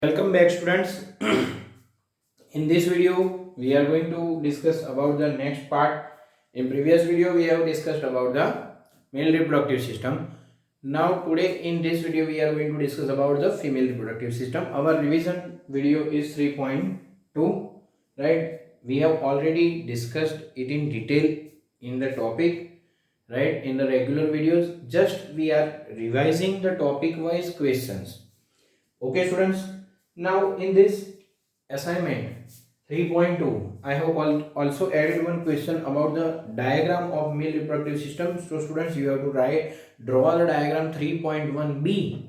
Welcome back, students. In this video we are going to discuss about the next part. In previous video we have discussed about the male reproductive system. Now today in this video we are going to discuss about the female reproductive system. Our revision video is 3.2, right? We have already discussed it in detail in the topic, right, in the regular videos. Just we are revising the topic wise questions. Okay, students. Now in this assignment 3.2, I have also added one question about the diagram of male reproductive system. So students, you have to draw the diagram 3.1b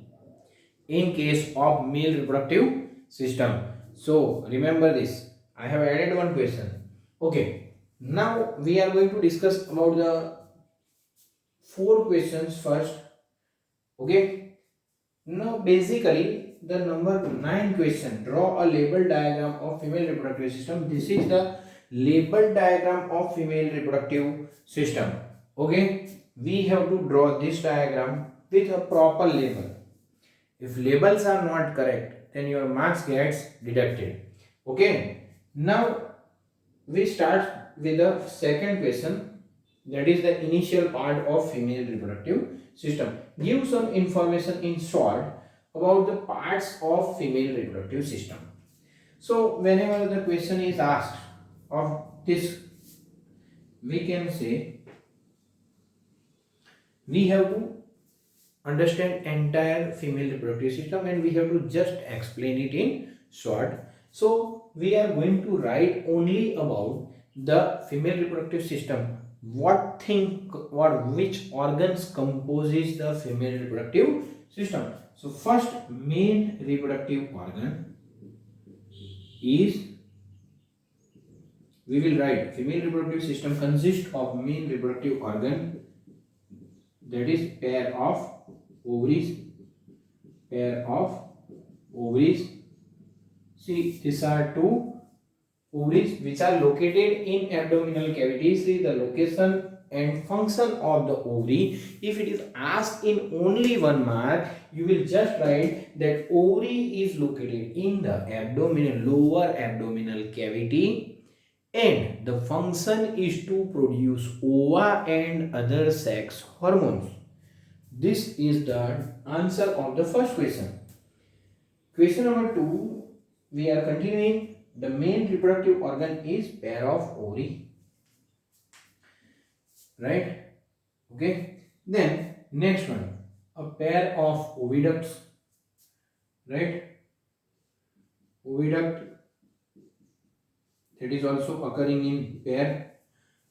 in case of male reproductive system. So remember this, I have added one question. Okay, now we are going to discuss about the four questions first. Okay, now basically the number 9 question, draw a label diagram of female reproductive system. This is the label diagram of female reproductive system. Okay, we have to draw this diagram with a proper label. If labels are not correct, then your marks gets deducted. Okay, now we start with the second question, that is the initial part of female reproductive system. Give some information in short about the parts of female reproductive system. So whenever the question is asked of this, we can say we have to understand entire female reproductive system and we have to just explain it in short. So we are going to write only about the female reproductive system. What thing or which organs composes the female reproductive system? So first main reproductive organ is, we will write female reproductive system consists of main reproductive organ, that is pair of ovaries. See, these are two ovaries which are located in abdominal cavity. See the location and function of the ovary. If it is asked in only one mark, you will just write that ovary is located in the lower abdominal cavity, and the function is to produce ova and other sex hormones. This is the answer of the first question. Question number 2, we are continuing. The main reproductive organ is pair of ovary, right? Okay. Then next one, a pair of oviducts, right? Oviduct, that is also occurring in pair.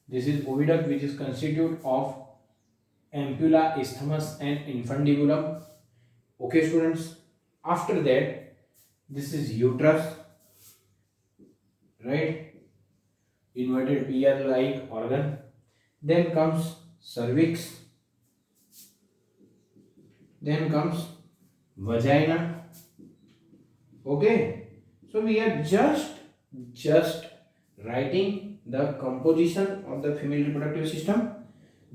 This is oviduct which is constituted of ampulla, isthmus and infundibulum. Okay, students. After that, this is uterus, right? Inverted pear like organ. Then comes cervix. Then comes vagina. Okay. So we are just writing the composition of the female reproductive system.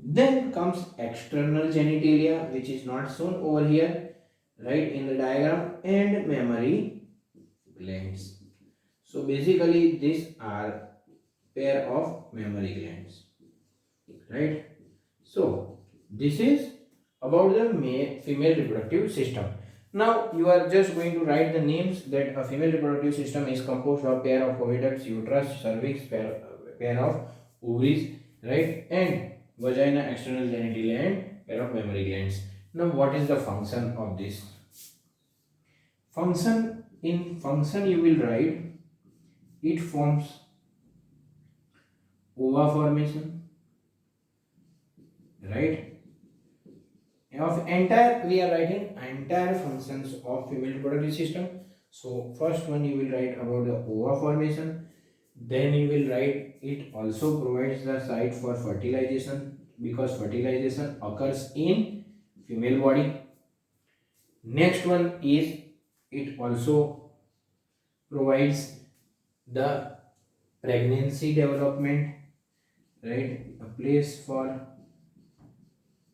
Then comes external genitalia, which is not shown over here, right, in the diagram, and mammary glands. So basically these are pair of mammary glands, right? So this is about the female reproductive system. Now you are just going to write the names that a female reproductive system is composed of pair of oviducts, uterus, cervix, pair of ovaries, right, and vagina, external genitalia and pair of mammary glands. Now what is the function of this? In function you will write, it forms ova formation, right? Of entire, we are writing entire functions of female reproductive system. So first one you will write about the ova formation, then you will write it also provides the site for fertilization, because fertilization occurs in female body. Next one is, it also provides the pregnancy development, right, a place for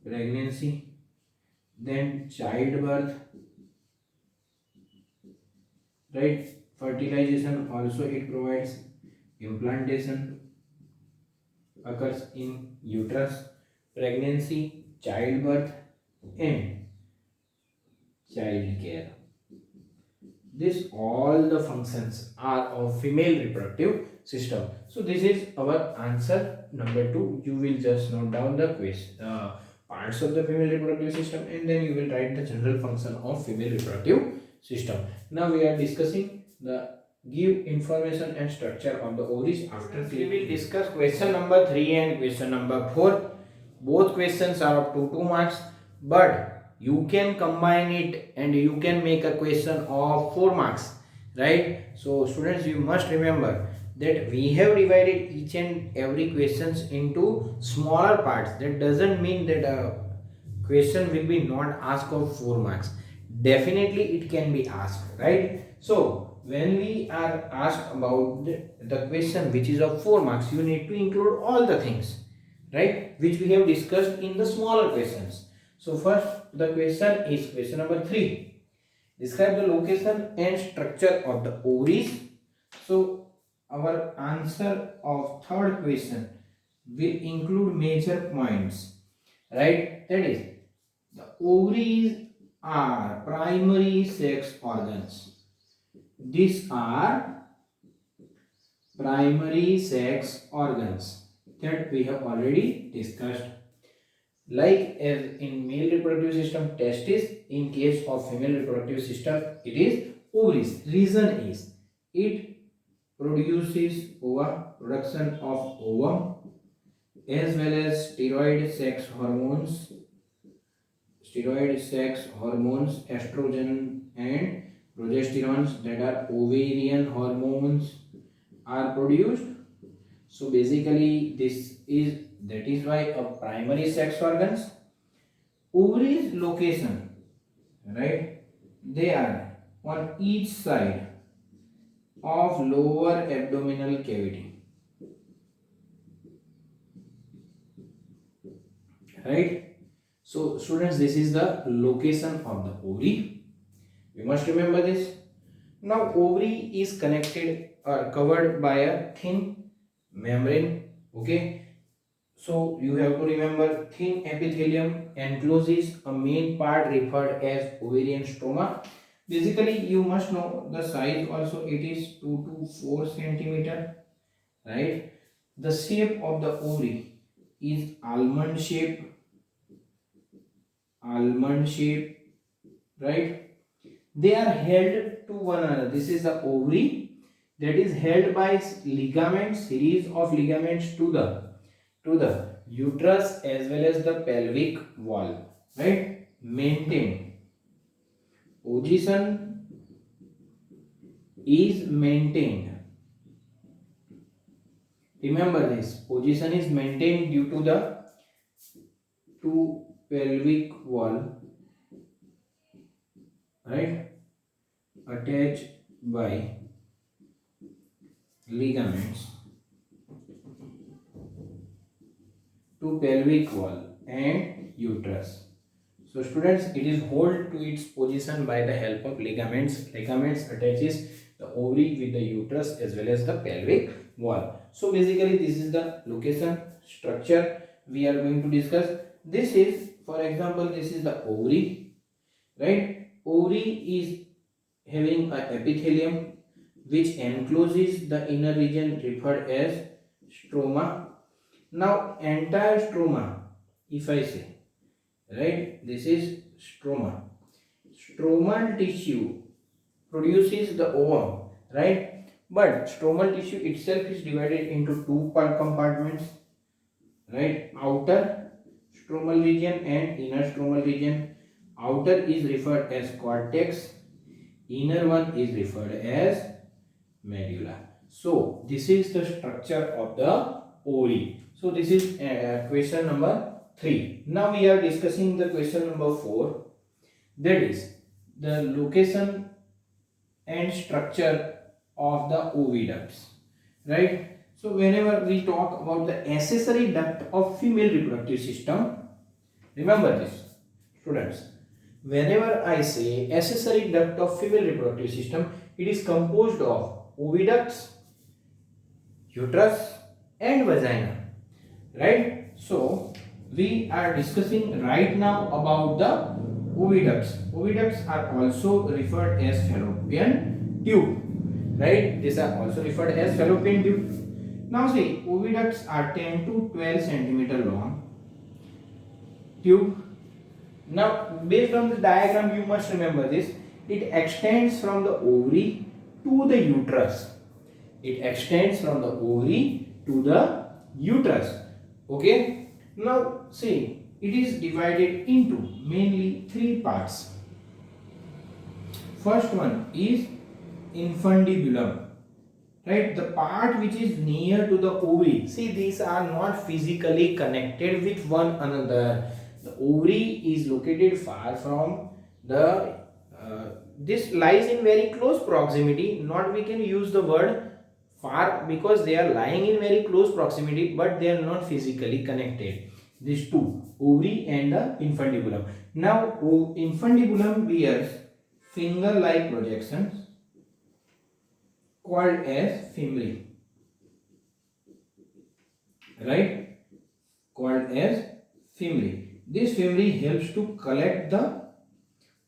pregnancy. Then childbirth, right? Fertilization also it provides. Implantation occurs in uterus. Pregnancy, childbirth, and child care. This all the functions are of female reproductive system. So this is our answer number 2. You will just note down the parts of the female reproductive system, and then you will write the general function of female reproductive system. Now we are discussing the give information and structure of the ovaries. After we will discuss question number 3 and question number 4. Both questions are up to 2 marks, but you can combine it and you can make a question of 4 marks, right? So students, you must remember that we have divided each and every questions into smaller parts. That doesn't mean that a question will be not asked of 4 marks. Definitely it can be asked, right? So when we are asked about the question which is of 4 marks, you need to include all the things, right, which we have discussed in the smaller questions. So first the question is question number 3. Describe the location and structure of the ovaries. So our answer of third question will include major points, right? That is, the ovaries are primary sex organs. These are primary sex organs that we have already discussed. Like as in male reproductive system, testis. In case of female reproductive system, it is ovaries. Reason is it produces production of ovum as well as steroid sex hormones, estrogen and progesterones, that are ovarian hormones, are produced. So basically that is why a primary sex organs. Ovaries location, right? They are on each side of lower abdominal cavity, right? So students, this is the location of the ovary. You must remember this. Now ovary is connected or covered by a thin membrane, okay? So you have to remember thin epithelium encloses a main part referred as ovarian stroma. Basically you must know the size also, it is 2 to 4 centimeter, right? The shape of the ovary is almond shape, right? They are held to one another. This is the ovary that is held by ligaments, series of ligaments to the uterus as well as the pelvic wall, right? Maintained. Position is maintained. Remember this, position is maintained due to the pelvic wall, right, attached by ligaments to pelvic wall and uterus. So students, it is hold to its position by the help of ligaments. Ligaments attaches the ovary with the uterus as well as the pelvic wall. So basically this is the location, structure we are going to discuss. This is, for example, this is the ovary, right? Ovary is having an epithelium which encloses the inner region referred as stroma. Now entire stroma, if I say, right, this is stroma. Stromal tissue produces the ovum, right? But stromal tissue itself is divided into two compartments, right? Outer stromal region and inner stromal region. Outer is referred as cortex, inner one is referred as medulla. So this is the structure of the ovary. So this is question number 3. Now we are discussing the question number 4, that is the location and structure of the oviducts, right? So whenever we talk about the accessory duct of female reproductive system, remember this students, whenever I say accessory duct of female reproductive system, It is composed of oviducts, uterus and vagina, right? So we are discussing right now about the oviducts. Oviducts are also referred as fallopian tube, right? These are also referred as fallopian tube. Now see, oviducts are 10 to 12 centimeter long tube. Now based on the diagram, you must remember this. It extends from the ovary to the uterus. It extends from the ovary to the uterus. Okay. Now see, it is divided into mainly three parts. First one is infundibulum, right? The part which is near to the ovary. See, these are not physically connected with one another. The ovary is located far from the this lies in very close proximity. Not we can use the word far because they are lying in very close proximity, but they are not physically connected. These two, ovary and the infundibulum. Now infundibulum bears finger like projections called as fimri, right? Called as fimri. This fimri helps to collect the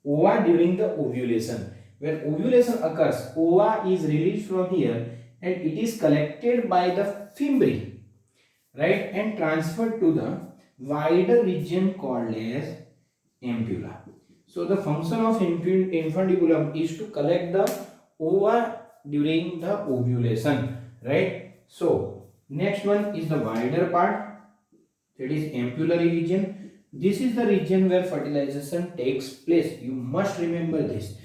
ova during the ovulation. When ovulation occurs, ova is released from here and it is collected by the fimri, right, and transferred to the wider region called as ampulla. So the function of infundibulum is to collect the ova during the ovulation, right? So next one is the wider part, that is ampullary region. This is the region where fertilization takes place. You must remember this.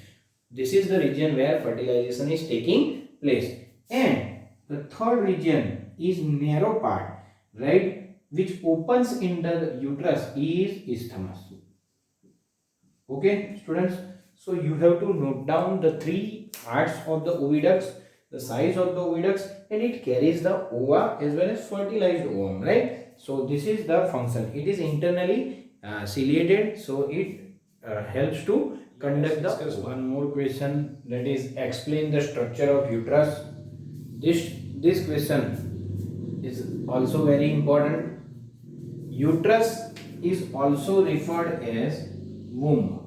This is the region where fertilization is taking place. And the third region is narrow part, right, which opens into the uterus is isthmus. Okay, students. So you have to note down the three parts of the oviducts, the size of the oviducts, and it carries the ova as well as fertilized ovum, right? So this is the function. It is internally ciliated, so it helps to conduct the. One more question, that is explain the structure of uterus. This question is also very important. Uterus is also referred as womb.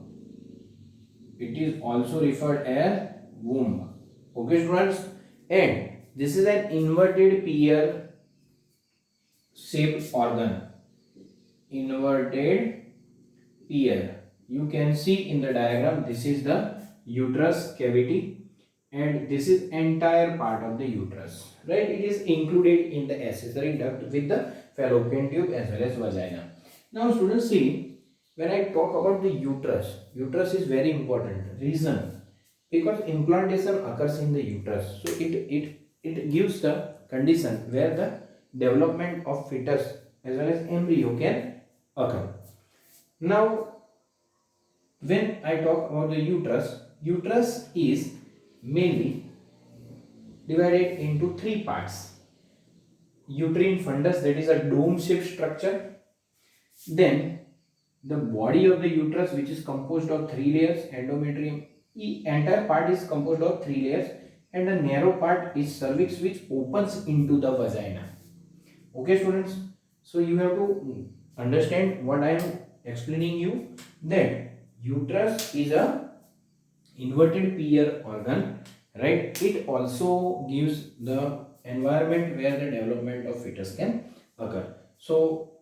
It is also referred as womb. Okay, students, and this is an inverted pear shaped organ. Inverted pear. You can see in the diagram, this is the uterus cavity and this is entire part of the uterus, right? It is included in the accessory duct with the fallopian tube as well as vagina. Now students, see, when I talk about the uterus is very important. Reason, because implantation occurs in the uterus, so it gives the condition where the development of fetus as well as embryo can occur. Now when I talk about the uterus is mainly divided into three parts. Uterine fundus, that is a dome shaped structure. Then the body of the uterus, which is composed of three layers, endometrium. Entire part is composed of three layers, and the narrow part is cervix, which opens into the vagina. Okay, students. So you have to understand what I am explaining you, that uterus is a inverted pear organ, right? It also gives the environment where the development of fetus can occur. So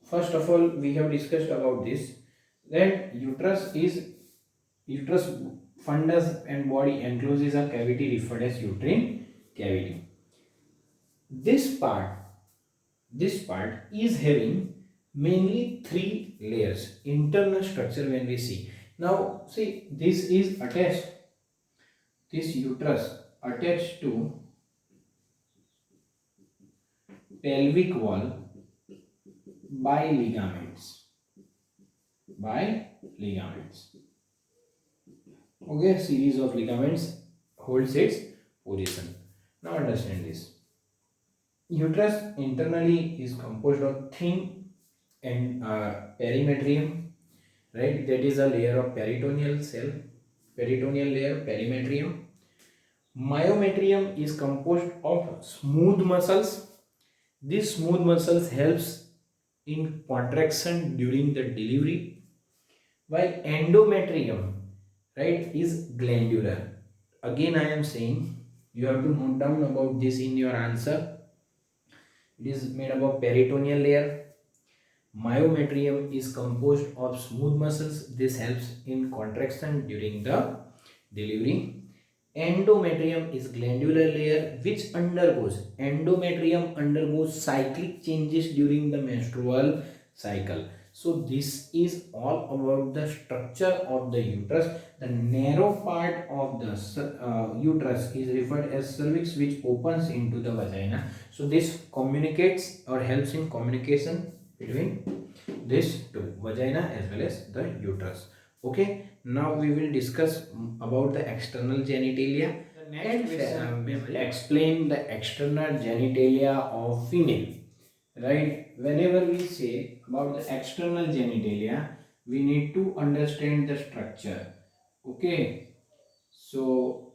first of all, we have discussed about this. Then uterus fundus and body encloses a cavity referred as uterine cavity. This part is having mainly three layers. Internal structure, when we see, now see, this is attached, this uterus attached to pelvic wall by ligaments. Okay, series of ligaments holds its position. Now understand this. Uterus internally is composed of thin and perimetrium, right? That is a layer of peritoneal cell, peritoneal layer, perimetrium, myometrium is composed of smooth muscles. These smooth muscles helps in contraction during the delivery, while endometrium, right, is glandular. Again I am saying, you have to note down about this in your answer. It is made up of peritoneal layer. Myometrium is composed of smooth muscles. This helps in contraction during the delivery. Endometrium is glandular layer which undergoes cyclic changes during the menstrual cycle. So this is all about the structure of the uterus. The narrow part of the uterus is referred as cervix, which opens into the vagina. So this communicates or helps in communication between this two, vagina as well as the uterus. Okay, now we will discuss about the external genitalia. The next question, explain the external genitalia of female. Right, whenever we say about the external genitalia, we need to understand the structure. Okay, so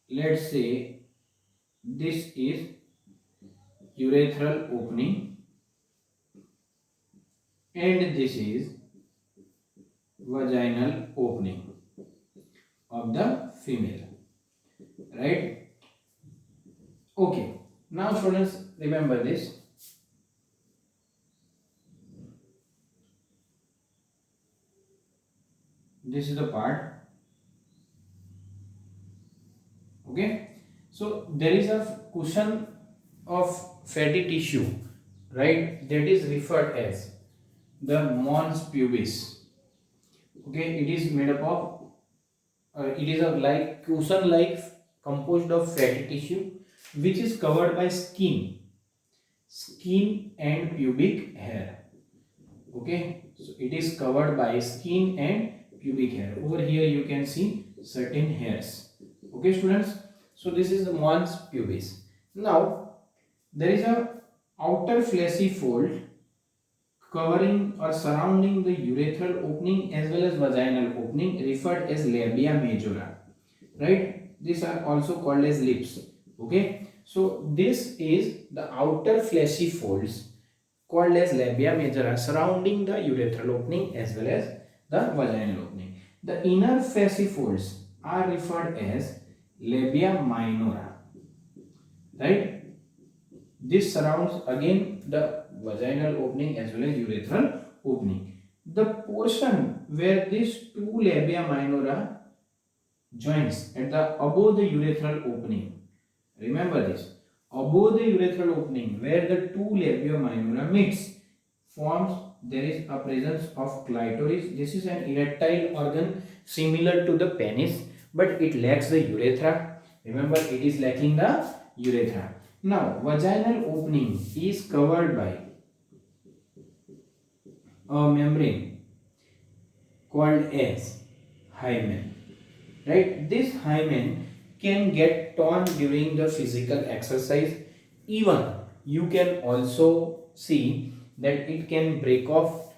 let's say this is urethral opening and this is vaginal opening of the female, right? Okay, now students, remember this. This is the part. Okay, so there is a cushion of fatty tissue, right, that is referred as the mons pubis. Okay, it is made up of it is a like cushion like composed of fatty tissue which is covered by skin and pubic hair. Okay, so it is covered by skin and pubic hair. Over here you can see certain hairs. Okay students, so this is the mons pubis. Now there is a outer fleshy fold covering or surrounding the urethral opening as well as vaginal opening, referred as labia majora, right? These are also called as lips. Okay, so this is the outer fleshy folds called as labia majora surrounding the urethral opening as well as the vaginal opening. The inner fleshy folds are referred as labia minora, right? This surrounds again the vaginal opening as well as urethral opening. The portion where these two labia minora joins at the above the urethral opening, remember this, above the urethral opening where the two labia minora meets forms, there is a presence of clitoris. This is an erectile organ similar to the penis, but it lacks the urethra. Remember, it is lacking the urethra. Now vaginal opening is covered by a membrane called as hymen, right? This hymen can get torn during the physical exercise. Even you can also see that it can break off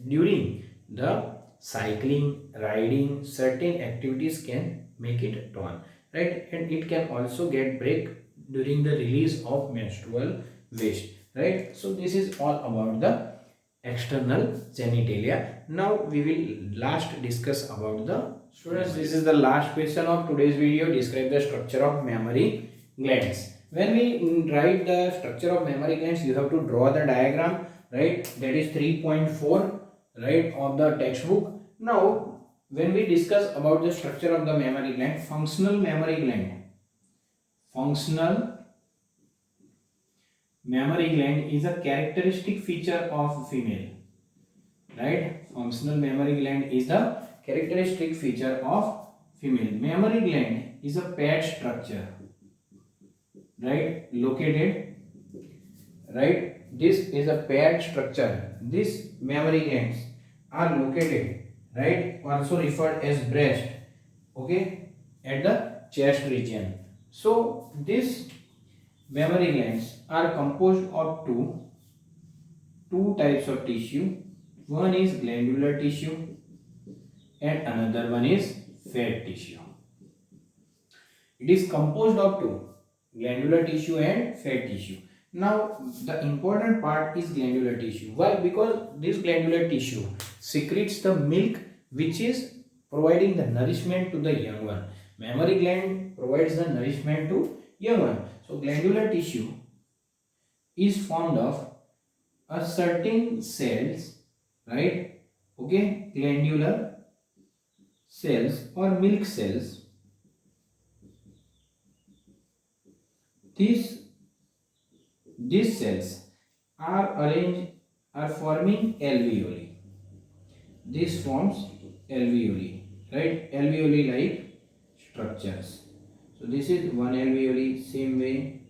during the cycling, riding. Certain activities can make it torn, right? And it can also get break during the release of menstrual waste, right? So this is all about the external genitalia. Now we will last discuss about the students. This is the last question of today's video. Describe the structure of mammary glands. When we write the structure of mammary glands, you have to draw the diagram, right? That is 3.4, right, of the textbook. Now when we discuss about the structure of the mammary gland, functional mammary gland is a characteristic feature of female, right? Functional mammary gland is the characteristic feature of female. Mammary gland is a paired structure, right, located, right, this is a paired structure. These mammary glands are located, right, also referred as breast, okay, at the chest region. So these mammary glands are composed of two types of tissue. One is glandular tissue and another one is fat tissue. It is composed of two, glandular tissue and fat tissue. Now the important part is glandular tissue. Why? Because this glandular tissue secretes the milk which is providing the nourishment to the young one. Mammary gland provides the nourishment to young one. So glandular tissue is formed of a certain cells, right? Okay, glandular cells or milk cells. These cells are forming alveoli. This forms alveoli, right? Alveoli like structures. So this is one alveoli, same way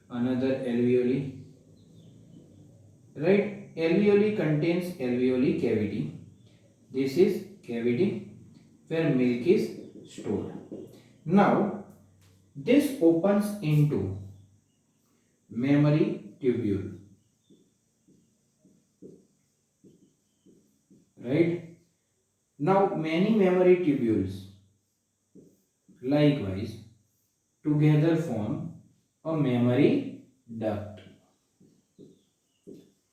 another alveoli, right? Alveoli contains alveoli cavity. This is cavity where milk is stored. Now this opens into mammary tubule, right? Now many mammary tubules likewise together form a mammary duct.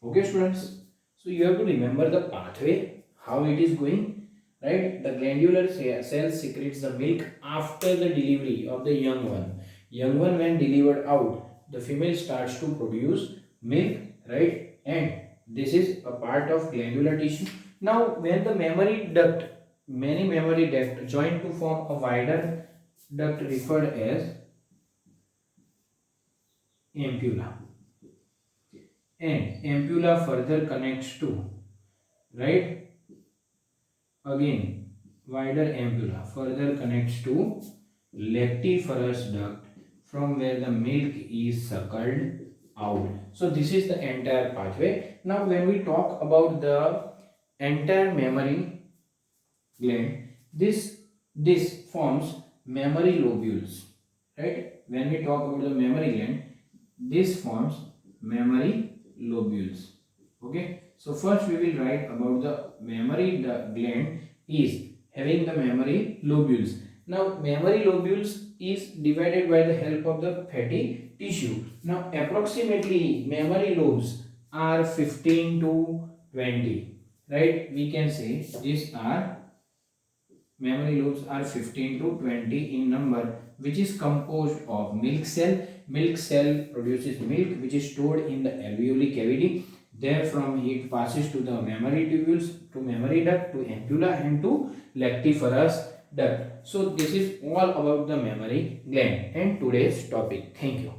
Okay students, so you have to remember the pathway, how it is going, right? The glandular cell secretes the milk after the delivery of the young one. Young one, when delivered out, the female starts to produce milk, right? And this is a part of glandular tissue. Now when the mammary duct, many mammary duct join to form a wider duct referred as ampulla, and ampulla further connects to, right, again wider ampulla further connects to lactiferous duct from where the milk is suckled out. So this is the entire pathway. Now when we talk about the entire mammary gland, this forms mammary lobules, right? When we talk about the mammary gland, this forms mammary lobules. Okay, so first we will write about the mammary gland is having the mammary lobules. Now mammary lobules is divided by the help of the fatty tissue. Now approximately mammary lobes are 15 to 20, right? We can say these are mammary lobes are 15 to 20 in number, which is composed of milk cell. Milk cell produces milk which is stored in the alveoli cavity. Therefrom it passes to the mammary tubules, to mammary duct, to ampulla and to lactiferous duct. So this is all about the mammary gland and today's topic. Thank you.